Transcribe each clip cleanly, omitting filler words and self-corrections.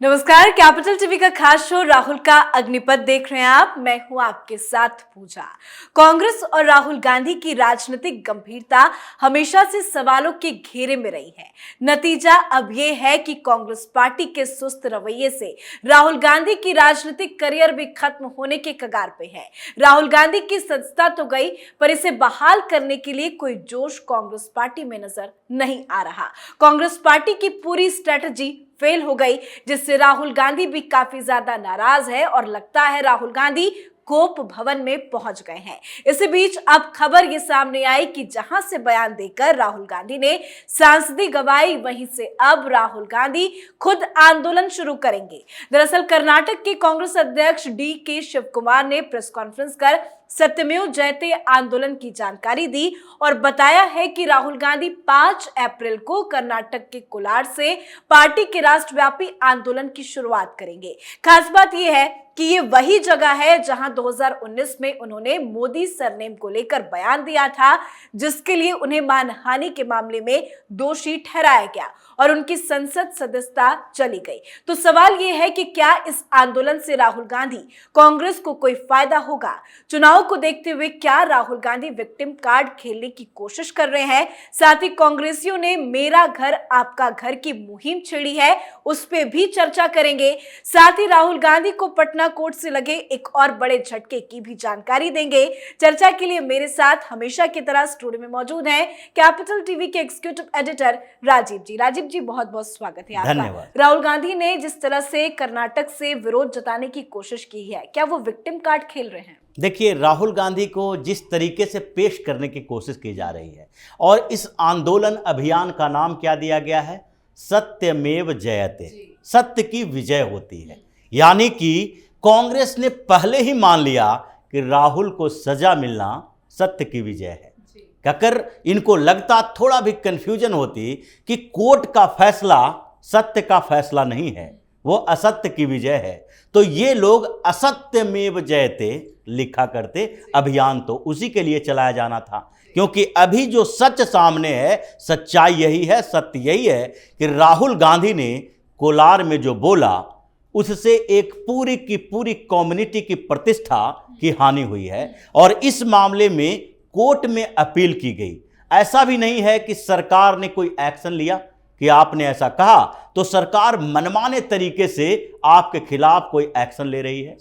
नमस्कार, capital TV का खास शो राहुल का अग्निपथ देख रहे हैं आप। मैं हूं आपके साथ पूजा। कांग्रेस और राहुल गांधी की राजनीतिक गंभीरता हमेशा से सवालों के घेरे में रही है। नतीजा अब यह है कि कांग्रेस पार्टी के सुस्त रवैये से राहुल गांधी की राजनीतिक करियर भी खत्म होने के कगार पे है। राहुल गांधी की सदस्यता तो गई, पर इसे बहाल करने के लिए कोई जोश कांग्रेस पार्टी में नजर नहीं आ रहा। कांग्रेस पार्टी की पूरी स्ट्रेटजी फेल हो गई, जिससे राहुल गांधी भी काफी ज्यादा नाराज है और लगता है राहुल गांधी कोप भवन में पहुंच गए हैं। इसी बीच अब खबर ये सामने आई कि जहां से बयान देकर राहुल गांधी ने सांसदी गंवाई, वहीं से अब राहुल गांधी खुद आंदोलन शुरू करेंगे। दरअसल कर्नाटक के कांग्रेस अध्यक्ष DK शिव कुमार ने प्रेस कॉन्फ्रेंस कर सत्यमेव जयते आंदोलन की जानकारी दी और बताया है कि राहुल गांधी 5 अप्रैल को कर्नाटक के कोलार से पार्टी के राष्ट्रव्यापी आंदोलन की शुरुआत करेंगे। खास बात यह है कि ये वही जगह है जहां 2019 में उन्होंने मोदी सरनेम को लेकर बयान दिया था, जिसके लिए उन्हें मानहानि के मामले में दोषी ठहराया गया और उनकी संसद सदस्यता चली गई। तो सवाल ये है कि क्या इस आंदोलन से राहुल गांधी कांग्रेस को कोई फायदा होगा? चुनाव को देखते हुए क्या राहुल गांधी विक्टिम कार्ड खेलने की कोशिश कर रहे हैं? साथ ही कांग्रेसियों ने मेरा घर आपका घर की मुहिम छेड़ी है, उस पर भी चर्चा करेंगे। साथ ही राहुल गांधी को पटना कोर्ट से लगे एक और बड़े झटके की भी जानकारी देंगे। चर्चा के लिए मेरे साथ हमेशा की तरह स्टूडियो में मौजूद हैं कैपिटल टीवी के एग्जीक्यूटिव एडिटर राजीव जी। राजीव जी, बहुत बहुत स्वागत है आपका। धन्यवाद। राहुल गांधी ने जिस तरह से कर्नाटक से विरोध जताने की कोशिश की है, क्या वो विक्टिम कार्ड खेल रहे हैं? देखिए, राहुल गांधी को जिस तरीके से पेश करने की कोशिश की जा रही है और इस आंदोलन अभियान का नाम क्या दिया गया है? सत्यमेव जयते, सत्य की विजय होती है। यानी कि कांग्रेस ने पहले ही मान लिया कि राहुल को सजा मिलना सत्य की विजय है। अगर इनको लगता, थोड़ा भी कंफ्यूजन होती कि कोर्ट का फैसला सत्य का फैसला नहीं है, वो असत्य की विजय है, तो ये लोग असत्यमेव जयते लिखा करते। अभियान तो उसी के लिए चलाया जाना था, क्योंकि अभी जो सच सामने है, सच्चाई यही है, सत्य यही है कि राहुल गांधी ने कोलार में जो बोला उससे एक पूरी की पूरी कम्युनिटी की प्रतिष्ठा की हानि हुई है और इस मामले में कोर्ट में अपील की गई। ऐसा भी नहीं है कि सरकार ने कोई एक्शन लिया कि आपने ऐसा कहा तो सरकार मनमाने तरीके से आपके खिलाफ कोई एक्शन ले रही है।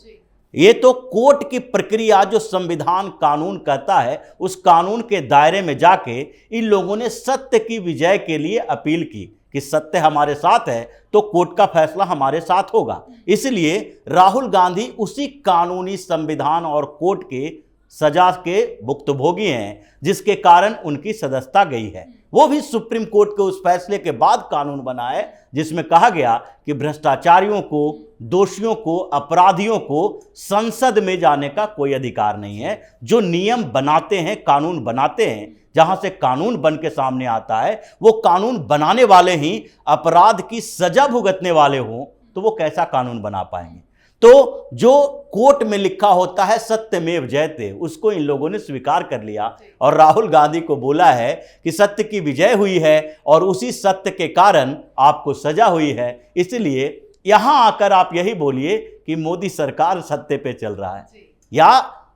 ये तो कोर्ट की प्रक्रिया, जो संविधान कानून कहता है, उस कानून के दायरे में जाके इन लोगों ने सत्य की विजय के लिए अपील की कि सत्य हमारे साथ है तो कोर्ट का फैसला हमारे साथ होगा। इसलिए राहुल गांधी उसी कानूनी, संविधान और कोर्ट के सजा के भुक्तभोगी हैं, जिसके कारण उनकी सदस्यता गई है। वो भी सुप्रीम कोर्ट के उस फैसले के बाद कानून बना है जिसमें कहा गया कि भ्रष्टाचारियों को, दोषियों को, अपराधियों को संसद में जाने का कोई अधिकार नहीं है। जो नियम बनाते हैं, कानून बनाते हैं, जहां से कानून बन के सामने आता है, वो कानून बनाने वाले ही अपराध की सजा भुगतने वाले हों तो वो कैसा कानून बना पाएंगे? तो जो कोर्ट में लिखा होता है सत्यमेव जयते, उसको इन लोगों ने स्वीकार कर लिया और राहुल गांधी को बोला है कि सत्य की विजय हुई है और उसी सत्य के कारण आपको सजा हुई है। इसलिए यहां आकर आप यही बोलिए कि मोदी सरकार सत्य पे चल रहा है। या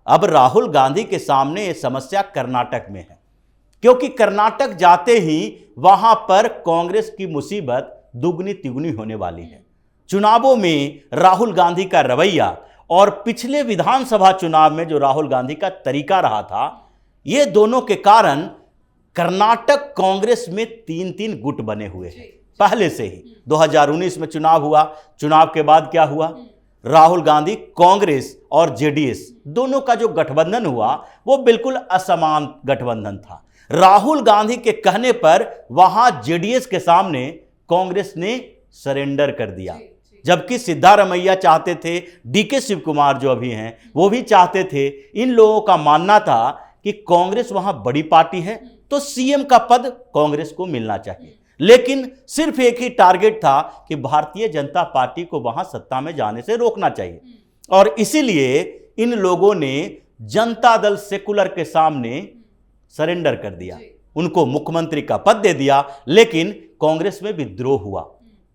अब राहुल गांधी के सामने ये समस्या कर्नाटक में है, क्योंकि कर्नाटक जाते ही वहां पर कांग्रेस की मुसीबत दुगनी तिगुनी होने वाली है। चुनावों में राहुल गांधी का रवैया और पिछले विधानसभा चुनाव में जो राहुल गांधी का तरीका रहा था, ये दोनों के कारण कर्नाटक कांग्रेस में 3-3 गुट बने हुए हैं पहले से ही। 2019 में चुनाव हुआ, चुनाव के बाद क्या हुआ? राहुल गांधी, कांग्रेस और JDS दोनों का जो गठबंधन हुआ वो बिल्कुल असमान गठबंधन था। राहुल गांधी के कहने पर वहां JDS के सामने कांग्रेस ने सरेंडर कर दिया, जबकि सिद्धारमैया चाहते थे, DK शिव कुमार जो अभी हैं वो भी चाहते थे। इन लोगों का मानना था कि कांग्रेस वहां बड़ी पार्टी है तो CM का पद कांग्रेस को मिलना चाहिए, लेकिन सिर्फ एक ही टारगेट था कि भारतीय जनता पार्टी को वहां सत्ता में जाने से रोकना चाहिए। और इसीलिए इन लोगों ने जनता दल सेकुलर के सामने सरेंडर कर दिया, उनको मुख्यमंत्री का पद दे दिया, लेकिन कांग्रेस में विद्रोह हुआ।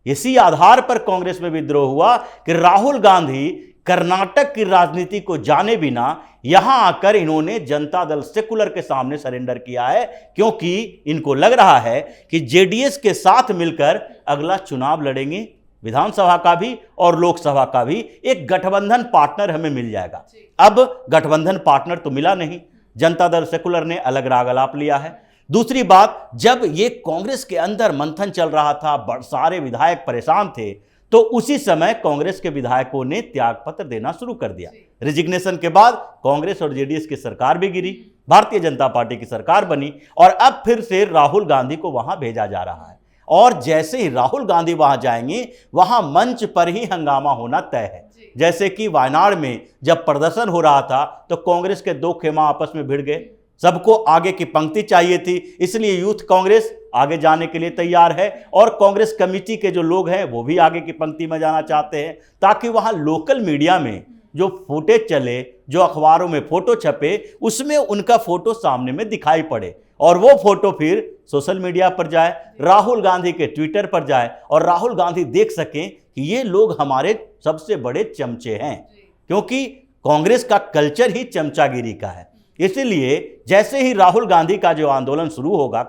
इसी आधार पर कांग्रेस में विद्रोह हुआ कि राहुल गांधी कर्नाटक की राजनीति को जाने बिना यहां आकर इन्होंने जनता दल सेकुलर के सामने सरेंडर किया है, क्योंकि इनको लग रहा है कि जेडीएस के साथ मिलकर अगला चुनाव लड़ेंगे, विधानसभा का भी और लोकसभा का भी एक गठबंधन पार्टनर हमें मिल जाएगा। अब गठबंधन पार्टनर तो मिला नहीं, जनता दल सेकुलर ने अलग राग अलाप लिया है। दूसरी बात, जब ये कांग्रेस के अंदर मंथन चल रहा था, सारे विधायक परेशान थे, तो उसी समय कांग्रेस के विधायकों ने त्यागपत्र देना शुरू कर दिया। रिजिग्नेशन के बाद कांग्रेस और जेडीएस की सरकार भी गिरी, भारतीय जनता पार्टी की सरकार बनी और अब फिर से राहुल गांधी को वहां भेजा जा रहा है। और जैसे ही राहुल गांधी वहां जाएंगे, वहां मंच पर ही हंगामा होना तय है। जैसे कि वायनाड में जब प्रदर्शन हो रहा था तो कांग्रेस के दो खेमा आपस में भिड़ गए, सबको आगे की पंक्ति चाहिए थी, इसलिए यूथ कांग्रेस आगे जाने के लिए तैयार है और कांग्रेस कमेटी के जो लोग हैं वो भी आगे की पंक्ति में जाना चाहते हैं, ताकि वहां लोकल मीडिया में जो फुटेज चले, जो अखबारों में फोटो छपे, उसमें उनका फोटो सामने में दिखाई पड़े और वो फोटो फिर सोशल मीडिया पर जाए, राहुल गांधी के ट्विटर पर जाए और राहुल गांधी देख सकें कि ये लोग हमारे सबसे बड़े चमचे हैं, क्योंकि कांग्रेस का कल्चर ही चमचागिरी का है। इसलिए जैसे ही राहुल गांधी का जो आंदोलन शुरू होगा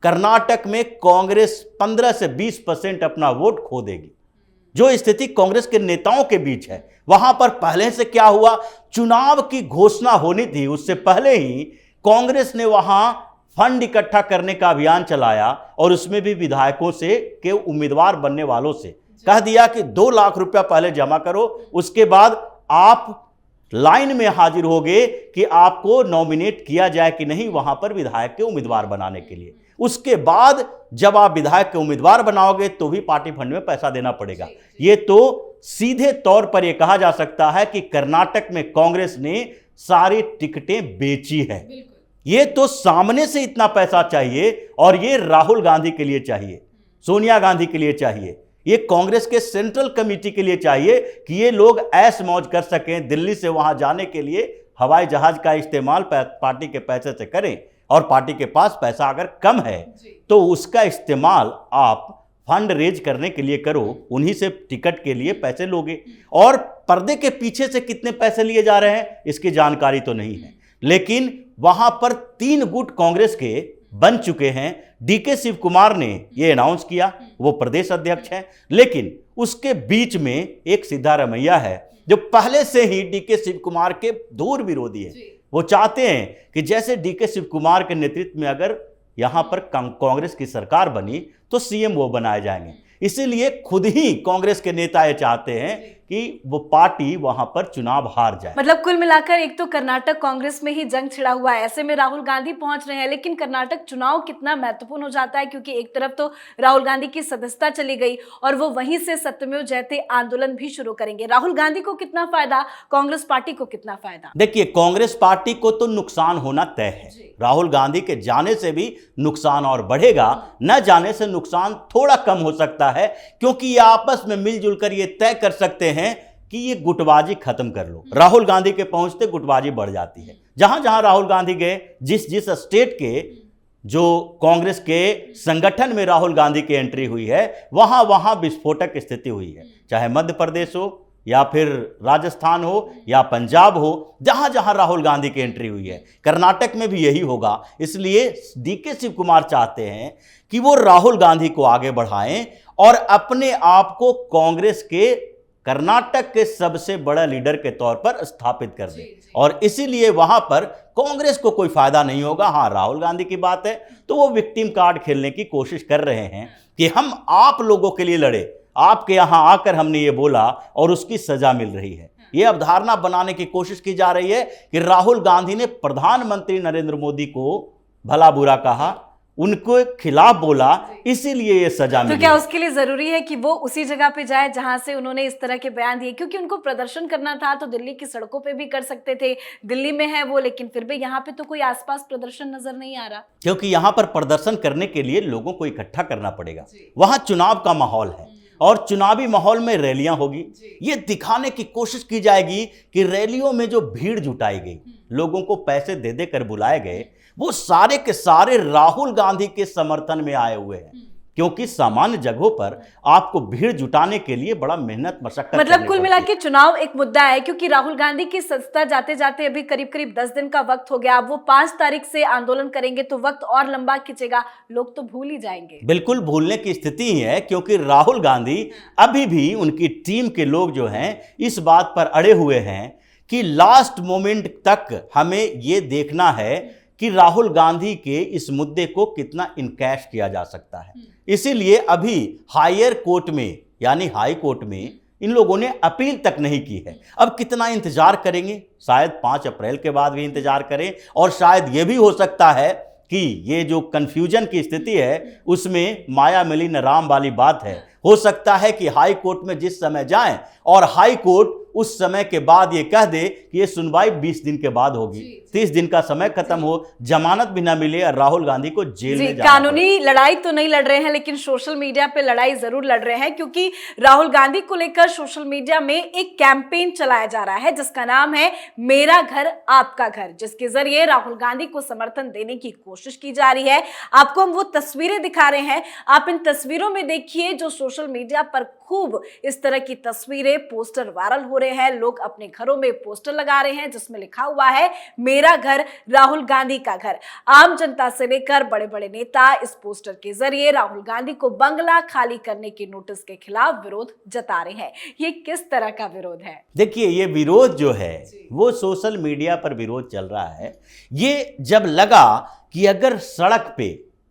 कर्नाटक में कांग्रेस 15 से 20% अपना वोट खो देगी। जो स्थिति कांग्रेस के नेताओं के बीच है, वहां पर पहले से क्या हुआ, चुनाव की घोषणा होनी थी, उससे पहले ही कांग्रेस ने वहां फंड इकट्ठा करने का अभियान चलाया और उसमें भी विधायकों से के उम्मीदवार बनने वालों से कह दिया कि 2 लाख रुपया पहले जमा करो, उसके बाद आप लाइन में हाजिर होगे कि आपको नॉमिनेट किया जाए कि नहीं वहां पर विधायक के उम्मीदवार बनाने के लिए। उसके बाद जब आप विधायक के उम्मीदवार बनाओगे तो भी पार्टी फंड में पैसा देना पड़ेगा। ये तो सीधे तौर पर यह कहा जा सकता है कि कर्नाटक में कांग्रेस ने सारी टिकटें बेची है। ये तो सामने से इतना पैसा चाहिए और ये राहुल गांधी के लिए चाहिए, सोनिया गांधी के लिए चाहिए, ये कांग्रेस के सेंट्रल कमेटी के लिए चाहिए कि ये लोग ऐश मौज कर सकें, दिल्ली से वहां जाने के लिए हवाई जहाज का इस्तेमाल पार्टी के पैसे से करें और पार्टी के पास पैसा अगर कम है तो उसका इस्तेमाल आप फंड रेज करने के लिए करो, उन्हीं से टिकट के लिए पैसे लोगे। और पर्दे के पीछे से कितने पैसे लिए जा रहे हैं इसकी जानकारी तो नहीं है, लेकिन वहां पर 3 गुट कांग्रेस के बन चुके हैं। डीके शिव कुमार ने यह अनाउंस किया, वो प्रदेश अध्यक्ष हैं, लेकिन उसके बीच में एक सिद्धारमैया है जो पहले से ही डीके शिव कुमार के दूर विरोधी है। वो चाहते हैं कि जैसे डीके शिव कुमार के नेतृत्व में अगर यहां पर कांग्रेस की सरकार बनी तो सीएम वो बनाए जाएंगे। इसीलिए खुद ही कांग्रेस के नेता ये चाहते हैं कि वो पार्टी वहां पर चुनाव हार जाए। मतलब कुल मिलाकर एक तो कर्नाटक कांग्रेस में ही जंग छिड़ा हुआ है, ऐसे में राहुल गांधी पहुंच रहे हैं, लेकिन कर्नाटक चुनाव कितना महत्वपूर्ण हो जाता है, क्योंकि एक तरफ तो राहुल गांधी की सदस्यता चली गई और वो वहीं से सत्यमेव जयते आंदोलन भी शुरू करेंगे। राहुल गांधी को कितना फायदा, कांग्रेस पार्टी को कितना फायदा? देखिए, कांग्रेस पार्टी को तो नुकसान होना तय है। राहुल गांधी के जाने से भी नुकसान और बढ़ेगा, न जाने से नुकसान थोड़ा कम हो सकता है, क्योंकि ये आपस में मिलजुल कर ये तय कर सकते हैं कि ये गुटबाजी खत्म कर लो। राहुल गांधी के पहुंचते गुटबाजी बढ़ जाती है। जहां जहां राहुल गांधी गए, जिस स्टेट के जो कांग्रेस के संगठन में राहुल गांधी की एंट्री हुई है, वहां वहां विस्फोटक स्थिति हुई है, चाहे मध्य प्रदेश हो या फिर राजस्थान हो या पंजाब हो, जहां जहां राहुल गांधी की एंट्री हुई है। कर्नाटक में भी यही होगा। इसलिए डीके शिव कुमार चाहते हैं कि वो राहुल गांधी को आगे बढ़ाएं और अपने आप को कांग्रेस के कर्नाटक के सबसे बड़ा लीडर के तौर पर स्थापित कर दें, और इसीलिए वहां पर कांग्रेस को कोई फायदा नहीं होगा। हाँ, राहुल गांधी की बात है तो वो विक्टिम कार्ड खेलने की कोशिश कर रहे हैं कि हम आप लोगों के लिए लड़े, आपके यहां आकर हमने ये बोला और उसकी सजा मिल रही है। ये अवधारणा बनाने की कोशिश की जा रही है कि राहुल गांधी ने प्रधानमंत्री नरेंद्र मोदी को भला बुरा कहा, उनको खिलाफ बोला, इसीलिए ये सजा मिली। तो क्या उसके लिए जरूरी है कि वो उसी जगह पे जाए जहां से उन्होंने इस तरह के बयान दिए? क्योंकि उनको प्रदर्शन करना था तो दिल्ली की सड़कों पे भी कर सकते थे, दिल्ली में है वो, लेकिन फिर भी यहाँ पे तो कोई आसपास प्रदर्शन नजर नहीं आ रहा। क्योंकि यहाँ पर प्रदर्शन करने के लिए लोगों को इकट्ठा करना पड़ेगा। वहां चुनाव का माहौल है और चुनावी माहौल में रैलियां होगी। ये दिखाने की कोशिश की जाएगी कि रैलियों में जो भीड़ जुटाई गई, लोगों को पैसे दे दे कर बुलाए गए, वो सारे के सारे राहुल गांधी के समर्थन में आए हुए हैं। क्योंकि सामान्य जगहों पर आपको भीड़ जुटाने के लिए बड़ा मेहनत मशक्कत मतलब कुल मिला करनी के चुनाव एक मुद्दा है, क्योंकि राहुल गांधी की सत्ता जाते जाते अभी करीब करीब 10 दिन का वक्त हो गया। अब वो 5 तारीख से आंदोलन करेंगे तो वक्त और लंबा खिंचेगा, लोग तो भूल ही जाएंगे। बिल्कुल भूलने की स्थिति ही है, क्योंकि राहुल गांधी अभी भी उनकी टीम के लोग जो हैं इस बात पर अड़े हुए हैं कि लास्ट मोमेंट तक हमें ये देखना है कि राहुल गांधी के इस मुद्दे को कितना इनकैश किया जा सकता है। इसीलिए अभी हायर कोर्ट में यानी हाई कोर्ट में इन लोगों ने अपील तक नहीं की है। अब कितना इंतजार करेंगे, शायद 5 अप्रैल के बाद भी इंतजार करें, और शायद ये भी हो सकता है कि ये जो कंफ्यूजन की स्थिति है उसमें माया मिली न राम वाली बात है। हो सकता है कि हाई कोर्ट में जिस समय जाएं और हाई कोर्ट उस समय के बाद ये कह दे कि ये सुनवाई 20 दिन के बाद होगी, 30 दिन का समय खत्म हो, जमानत भी ना मिले और राहुल गांधी को जेल में जाना कानूनी लड़ाई तो नहीं लड़ रहे हैं, लेकिन सोशल मीडिया पे लड़ाई जरूर लड़ रहे हैं, क्योंकि राहुल गांधी को लेकर सोशल मीडिया में एक कैंपेन चलाया जा रहा है जिसका नाम है मेरा घर आपका घर, जिसके जरिए राहुल गांधी को समर्थन देने की कोशिश की जा रही है। आपको हम वो तस्वीरें दिखा रहे हैं, आप इन तस्वीरों में देखिए जो सोशल मीडिया पर खूब इस तरह की तस्वीरें, पोस्टर वायरल हो रहे हैं। लोग अपने घरों में पोस्टर लगा रहे हैं जिसमें लिखा हुआ है मेरा घर राहुल गांधी का घर। आम जनता से लेकर बड़े बड़े नेता इस पोस्टर के जरिए राहुल गांधी को बंगला खाली करने के नोटिस के खिलाफ विरोध जता रहे हैं। ये किस तरह का विरोध है? देखिए, ये विरोध जो है वो सोशल मीडिया पर विरोध चल रहा है। ये जब लगा कि अगर सड़क पे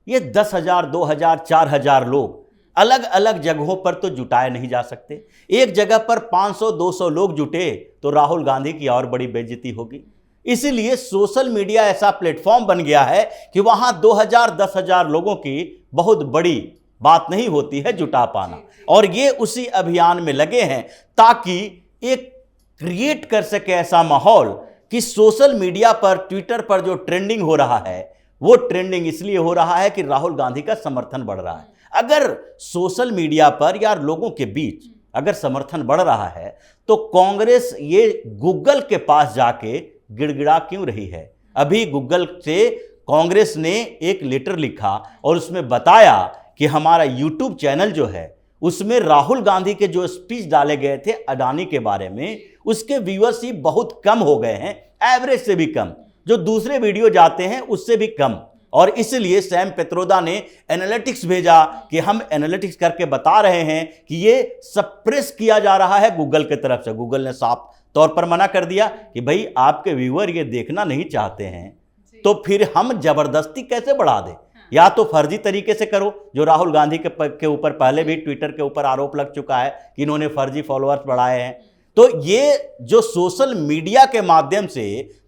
ये 10,000, 2,000, 4,000 लोग अलग अलग जगहों पर तो जुटाए नहीं जा सकते, एक जगह पर 500, 200 लोग जुटे तो राहुल गांधी की और बड़ी बेइज्जती होगी। इसीलिए सोशल मीडिया ऐसा प्लेटफॉर्म बन गया है कि वहां 2,000, 10,000 लोगों की बहुत बड़ी बात नहीं होती है जुटा पाना, और ये उसी अभियान में लगे हैं ताकि एक क्रिएट कर सके ऐसा माहौल कि सोशल मीडिया पर, ट्विटर पर जो ट्रेंडिंग हो रहा है वो ट्रेंडिंग इसलिए हो रहा है कि राहुल गांधी का समर्थन बढ़ रहा है। अगर सोशल मीडिया पर या लोगों के बीच अगर समर्थन बढ़ रहा है तो कांग्रेस ये गूगल के पास जाके गिड़गिड़ा क्यों रही है? अभी गूगल से कांग्रेस ने एक लेटर लिखा और उसमें बताया कि हमारा यूट्यूब चैनल जो है उसमें राहुल गांधी के जो स्पीच डाले गए थे अडानी के बारे में, उसके व्यूअरशिप बहुत कम हो गए हैं, एवरेज से भी कम, जो दूसरे वीडियो जाते हैं उससे भी कम। और इसलिए सैम पित्रोदा ने एनालिटिक्स भेजा कि हम एनालिटिक्स करके बता रहे हैं कि ये सप्रेस किया जा रहा है गूगल की तरफ से। गूगल ने साफ तौर पर मना कर दिया कि भाई आपके व्यूअर ये देखना नहीं चाहते हैं तो फिर हम जबरदस्ती कैसे बढ़ा दें, या तो फर्जी तरीके से करो, जो राहुल गांधी के ऊपर पहले भी ट्विटर के ऊपर आरोप लग चुका है कि इन्होंने फर्जी फॉलोअर्स बढ़ाए हैं। तो ये जो सोशल मीडिया के माध्यम से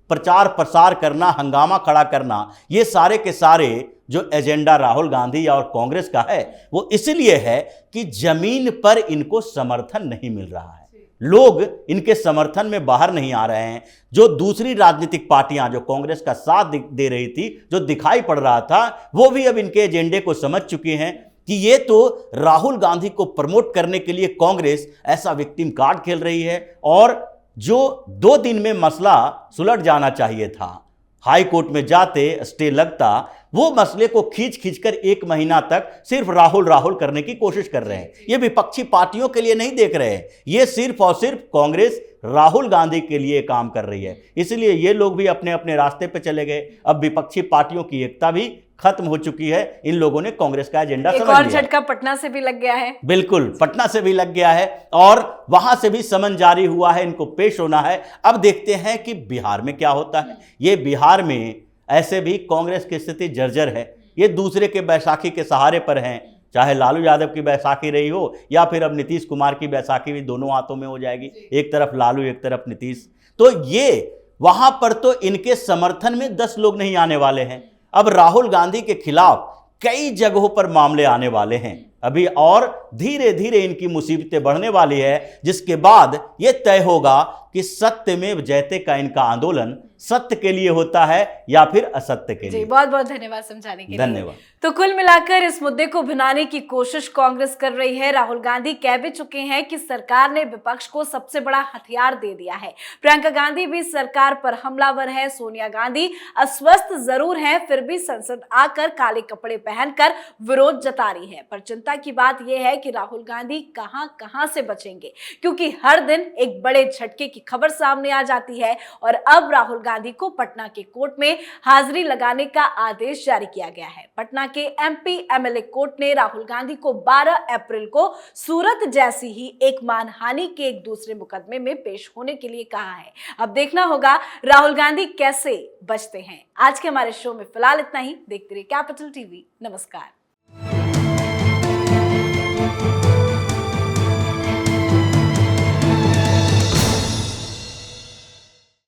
प्रचार प्रसार करना, हंगामा खड़ा करना, ये सारे के सारे जो एजेंडा राहुल गांधी और कांग्रेस का है वो इसलिए है कि जमीन पर इनको समर्थन नहीं मिल रहा है, लोग इनके समर्थन में बाहर नहीं आ रहे हैं। जो दूसरी राजनीतिक पार्टियां जो कांग्रेस का साथ दे रही थी, जो दिखाई पड़ रहा था, वो भी अब इनके एजेंडे को समझ चुके हैं कि ये तो राहुल गांधी को प्रमोट करने के लिए कांग्रेस ऐसा विक्टिम कार्ड खेल रही है, और जो 2 दिन में मसला सुलझ जाना चाहिए था, हाई कोर्ट में जाते स्टे लगता, वो मसले को खींच खींचकर 1 महीना तक सिर्फ राहुल राहुल करने की कोशिश कर रहे हैं। ये विपक्षी पार्टियों के लिए नहीं देख रहे हैं, ये सिर्फ और सिर्फ कांग्रेस राहुल गांधी के लिए काम कर रही है। इसलिए ये लोग भी अपने अपने रास्ते पे चले गए। अब विपक्षी पार्टियों की एकता भी खत्म हो चुकी है, इन लोगों ने कांग्रेस का एजेंडा समझ लिया। एक और झटका पटना से भी लग गया है। बिल्कुल, पटना से भी लग गया है और वहां से भी समन जारी हुआ है, इनको पेश होना है। अब देखते हैं कि बिहार में क्या होता है। ये बिहार में ऐसे भी कांग्रेस की स्थिति जर्जर है, ये दूसरे के बैसाखी के सहारे पर हैं, चाहे लालू यादव की बैसाखी रही हो या फिर अब नीतीश कुमार की बैसाखी भी दोनों हाथों में हो जाएगी, एक तरफ लालू एक तरफ नीतीश। तो ये वहां पर तो इनके समर्थन में 10 लोग नहीं आने वाले हैं। अब राहुल गांधी के खिलाफ कई जगहों पर मामले आने वाले हैं अभी, और धीरे धीरे इनकी मुसीबतें बढ़ने वाली है, जिसके बाद यह तय होगा कि सत्यमेव जयते का इनका आंदोलन सत्य के लिए होता है या फिर असत्य के जी, लिए। बहुत बहुत धन्यवाद समझाने के लिए। धन्यवाद। तो कुल मिलाकर इस मुद्दे को भुनाने की कोशिश कांग्रेस कर रही है। राहुल गांधी कह भी चुके हैं कि सरकार ने विपक्ष को सबसे बड़ा हथियार दे दिया है। प्रियंका गांधी भी सरकार पर हमलावर है। सोनिया गांधी अस्वस्थ जरूर हैं, फिर भी संसद आकर काले कपड़े पहनकर विरोध जता रही है। पर चिंता की बात यह है कि राहुल गांधी कहां से बचेंगे, क्योंकि हर दिन एक बड़े झटके की खबर सामने आ जाती है और अब राहुल गांधी को पटना के कोर्ट में हाजिरी लगाने का आदेश जारी किया गया है। पटना के एमपी एमएलए कोर्ट ने राहुल गांधी को 12 अप्रैल को सूरत जैसी ही एक मानहानि के एक दूसरे मुकदमे में पेश होने के लिए कहा है। अब देखना होगा राहुल गांधी कैसे बचते हैं। आज के हमारे शो में फिलहाल इतना ही। देखते रहिए कैपिटल टीवी। नमस्कार।